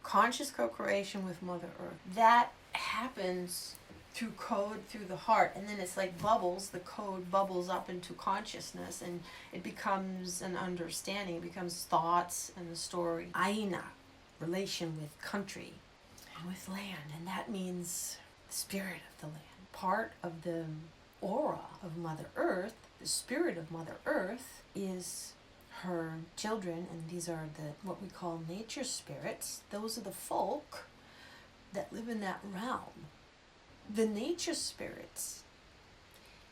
conscious co-creation with Mother Earth. That happens through code, through the heart, and then it's like bubbles. The code bubbles up into consciousness, and it becomes an understanding. It becomes thoughts and a story. Aina, relation with country and with land, and that means the spirit of the land. Part of the aura of Mother Earth, the spirit of Mother Earth, is her children, and these are the what we call nature spirits. Those are the folk that live in that realm. The nature spirits,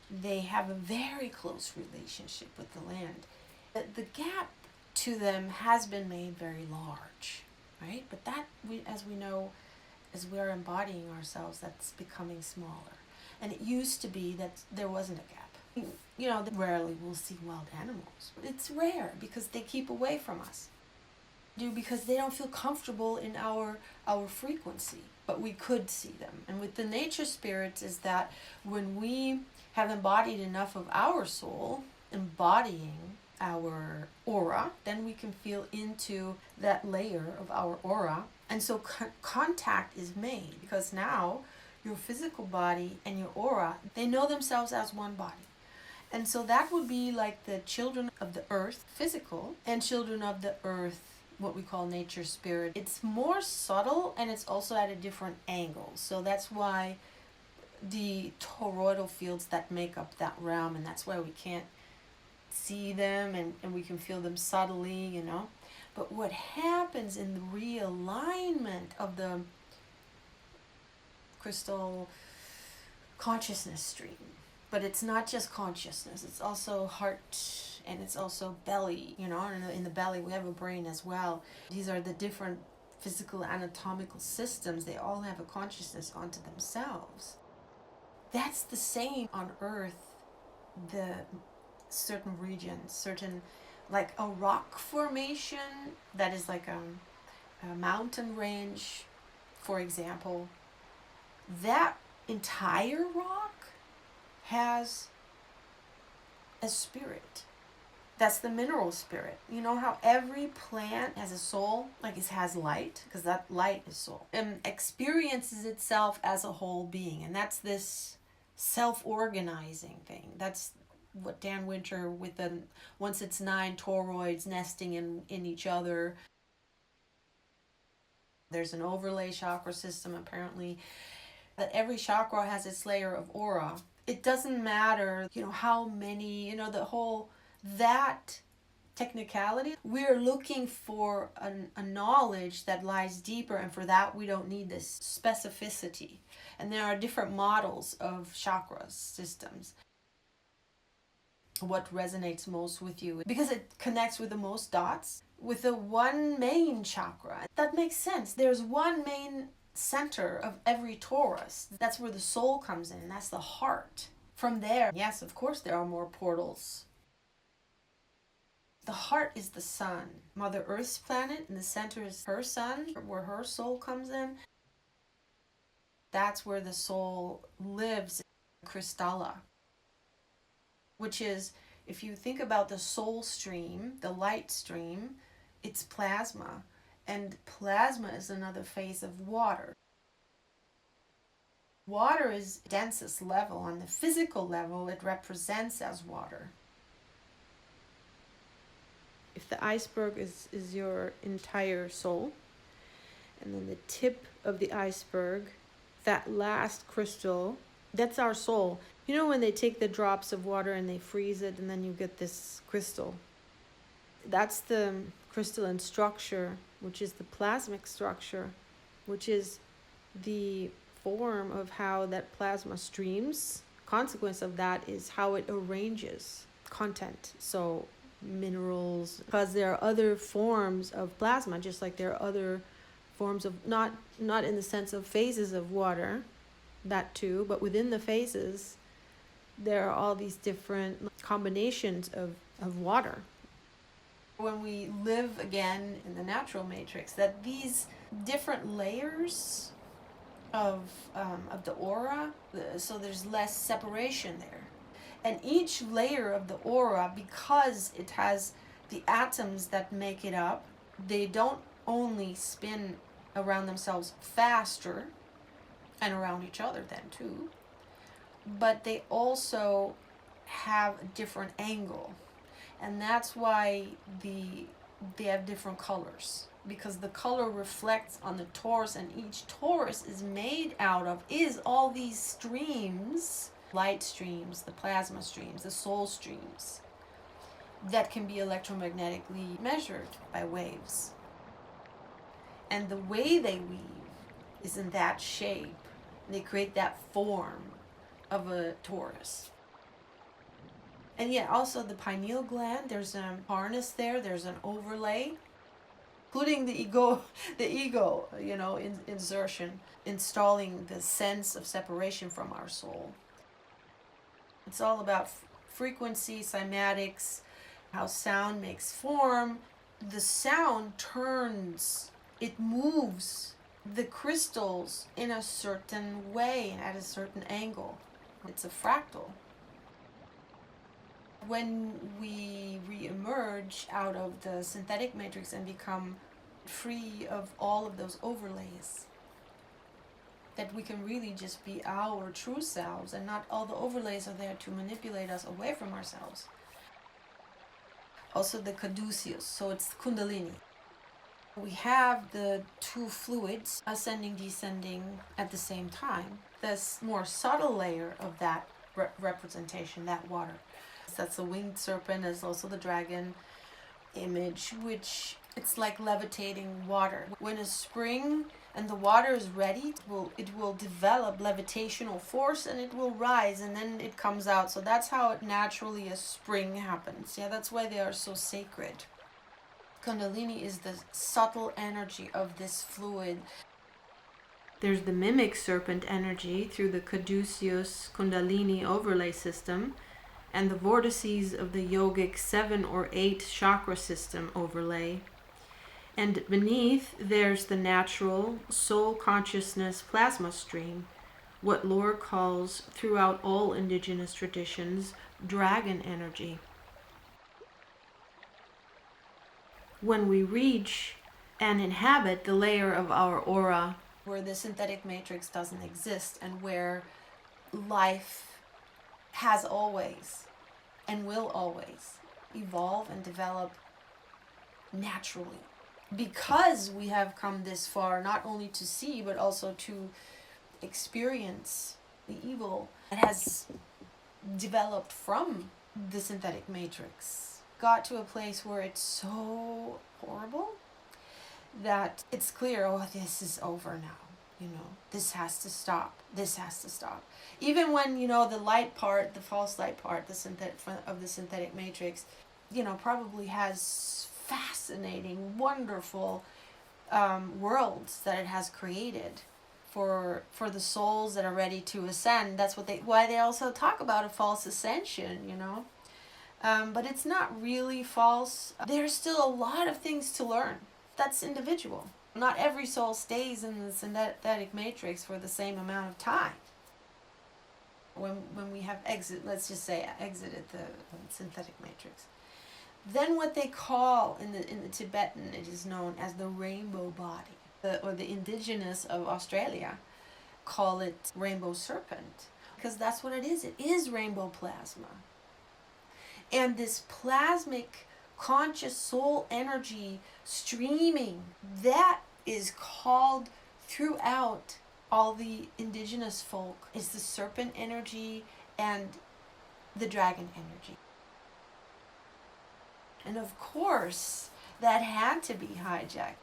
they have a very close relationship with the land. The gap to them has been made very large, right? But that, as we know, as we are embodying ourselves, that's becoming smaller. And it used to be that there wasn't a gap. You know, rarely we'll see wild animals. It's rare because they keep away from us. Because they don't feel comfortable in our frequency, but we could see them. And with the nature spirits is that when we have embodied enough of our soul, embodying our aura, then we can feel into that layer of our aura. And so contact is made, because now your physical body and your aura, they know themselves as one body. And so that would be like the children of the earth, physical, and children of the earth, what we call nature spirit. It's more subtle, and it's also at a different angle. So that's why the toroidal fields that make up that realm, and that's why we can't see them, and we can feel them subtly, you know. But what happens in the realignment of the crystal consciousness stream, but it's not just consciousness, it's also heart, and it's also belly, you know, and in the belly we have a brain as well. These are the different physical anatomical systems. They all have a consciousness onto themselves. That's the same on Earth. The certain regions, certain, like a rock formation that is like a mountain range, for example, that entire rock has a spirit. That's the mineral spirit. You know how every plant has a soul, like it has light, because that light is soul, and experiences itself as a whole being. And that's this self-organizing thing. That's what Dan Winter, with the once it's 9 toroids nesting in each other. There's an overlay chakra system, apparently, that every chakra has its layer of aura. It doesn't matter, you know, how many, you know, the whole, that technicality. We're looking for a knowledge that lies deeper, and for that we don't need this specificity. And there are different models of chakras systems. What resonates most with you, because it connects with the most dots, with the one main chakra. That makes sense. There's one main center of every torus. That's where the soul comes in. That's the heart. From there, yes, of course, there are more portals. The heart is the sun, Mother Earth's planet, and the center is her sun, where her soul comes in. That's where the soul lives, Kristalla, which is, if you think about the soul stream, the light stream, it's plasma. And plasma is another phase of water. Water is densest level. On the physical level, it represents as water. If the iceberg is your entire soul, and then the tip of the iceberg, that last crystal, that's our soul. You know when they take the drops of water and they freeze it, and then you get this crystal? That's the crystalline structure, which is the plasmic structure, which is the form of how that plasma streams. Consequence of that is how it arranges content. So minerals, because there are other forms of plasma, just like there are other forms of, not in the sense of phases of water, that too, but within the phases there are all these different combinations of water. When we live again in the natural matrix, that these different layers of the aura, so there's less separation there. And each layer of the aura, because it has the atoms that make it up, they don't only spin around themselves faster, and around each other then too, but they also have a different angle, and that's why they have different colors, because the color reflects on the torus, and each torus is made out of all these streams, light streams, the plasma streams, the soul streams, that can be electromagnetically measured by waves. And the way they weave is in that shape. They create that form of a torus. And yeah, also the pineal gland, there's a harness there, there's an overlay, including the ego, insertion, installing the sense of separation from our soul. It's all about frequency, cymatics, how sound makes form. The sound turns, it moves the crystals in a certain way and at a certain angle. It's a fractal. When we re-emerge out of the synthetic matrix and become free of all of those overlays, that we can really just be our true selves, and not all the overlays are there to manipulate us away from ourselves. Also the caduceus, so it's kundalini. We have the two fluids, ascending, descending at the same time. This more subtle layer of that representation, that water. That's the winged serpent, there's also the dragon image, which it's like levitating water. When a spring and the water is ready, it will develop levitational force, and it will rise, and then it comes out. So that's how it naturally a spring happens. Yeah, that's why they are so sacred. Kundalini is the subtle energy of this fluid. There's the mimic serpent energy through the caduceus kundalini overlay system, and the vortices of the yogic 7 or 8 chakra system overlay. And beneath, there's the natural soul consciousness plasma stream, what lore calls throughout all indigenous traditions, dragon energy. When we reach and inhabit the layer of our aura, where the synthetic matrix doesn't exist, and where life has always and will always evolve and develop naturally, because we have come this far, not only to see but also to experience the evil that has developed from the synthetic matrix. Got to a place where it's so horrible that it's clear, oh, this is over now. This has to stop. This has to stop. Even when, the light part, the false light part, the synthetic matrix, probably has fascinating, wonderful worlds that it has created for the souls that are ready to ascend. That's why they also talk about a false ascension, but it's not really false. There's still a lot of things to learn. That's individual. Not every soul stays in the synthetic matrix for the same amount of time. When we have exited the synthetic matrix, then what they call in the Tibetan, it is known as the rainbow body, or the indigenous of Australia call it rainbow serpent, because that's what it is. It is rainbow plasma. And this plasmic conscious soul energy streaming, that is called throughout all the indigenous folk, is the serpent energy and the dragon energy. And of course, that had to be hijacked.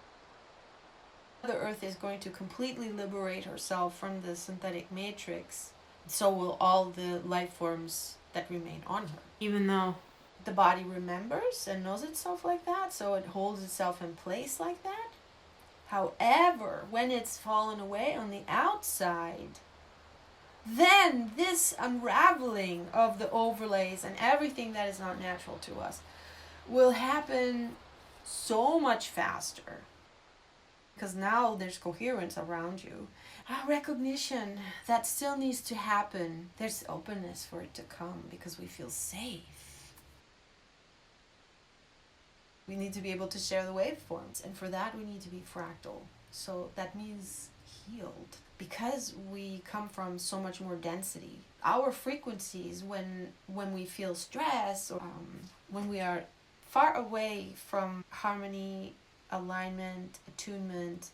The Earth is going to completely liberate herself from the synthetic matrix. So will all the life forms that remain on her. Even though the body remembers and knows itself like that, so it holds itself in place like that. However, when it's fallen away on the outside, then this unraveling of the overlays and everything that is not natural to us will happen so much faster, because now there's coherence around you. Recognition that still needs to happen. There's openness for it to come because we feel safe. We need to be able to share the waveforms, and for that we need to be fractal. So that means healed, because we come from so much more density. Our frequencies, when we feel stress, or when we are far away from harmony, alignment, attunement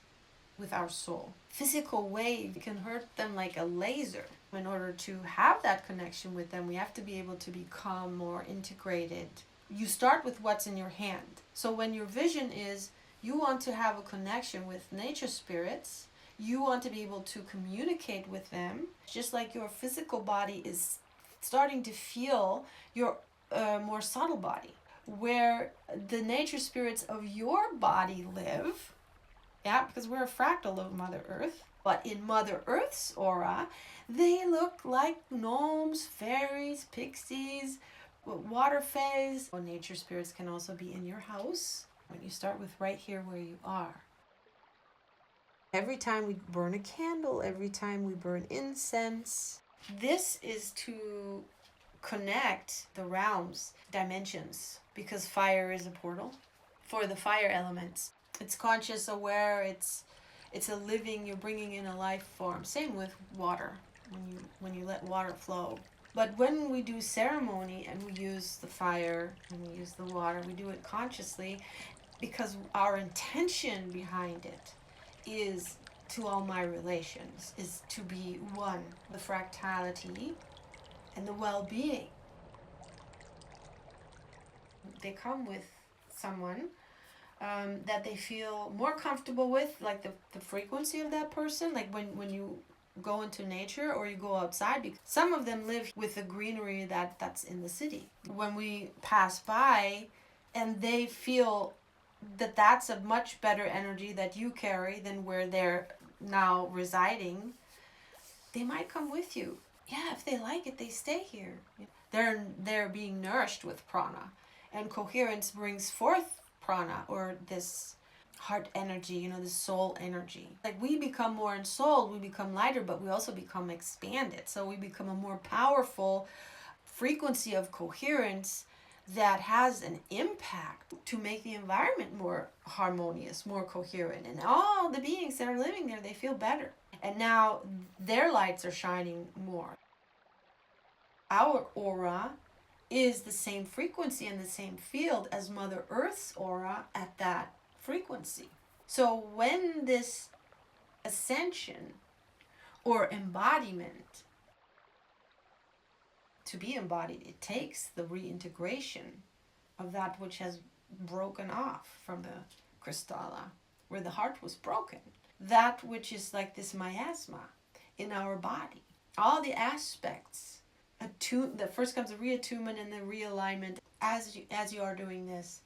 with our soul, physical wave can hurt them like a laser. In order to have that connection with them, we have to be able to become more integrated. You start with what's in your hand. So when your vision is you want to have a connection with nature spirits, you want to be able to communicate with them, just like your physical body is starting to feel your more subtle body, where the nature spirits of your body live. Yeah, because we're a fractal of Mother Earth. But in Mother Earth's aura, they look like gnomes, fairies, pixies, water fays. Well, nature spirits can also be in your house when you start with right here where you are. Every time we burn a candle, every time we burn incense, this is to connect the realms, dimensions, because fire is a portal for the fire elements. It's conscious, aware, it's a living, you're bringing in a life form. Same with water, when you let water flow. But when we do ceremony and we use the fire and we use the water, we do it consciously, because our intention behind it is, to all my relations, is to be one. The fractality and the well-being. They come with someone that they feel more comfortable with, like the frequency of that person. Like when you go into nature or you go outside, because some of them live with the greenery that's in the city. When we pass by and they feel that that's a much better energy that you carry than where they're now residing, they might come with you. Yeah, if they like it, they stay here. They're being nourished with prana, and coherence brings forth prana, or this heart energy, this soul energy. Like we become more in soul, we become lighter, but we also become expanded. So we become a more powerful frequency of coherence that has an impact to make the environment more harmonious, more coherent. And all the beings that are living there, they feel better. And now their lights are shining more. Our aura is the same frequency and the same field as Mother Earth's aura at that frequency. So when this ascension or embodiment, to be embodied, it takes the reintegration of that which has broken off from the crystalla, where the heart was broken. That which is like this miasma in our body. All the aspects. The first comes the reattunement and the realignment. As you are doing this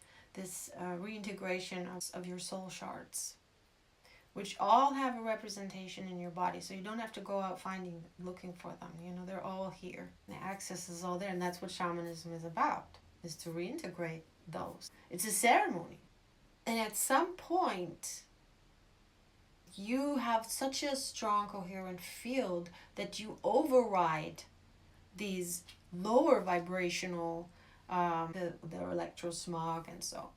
reintegration of your soul shards, which all have a representation in your body, so you don't have to go out looking for them. They're all here. The access is all there, and that's what shamanism is about, is to reintegrate those. It's a ceremony. And at some point, you have such a strong, coherent field that you override these lower vibrational, the electrosmog and so.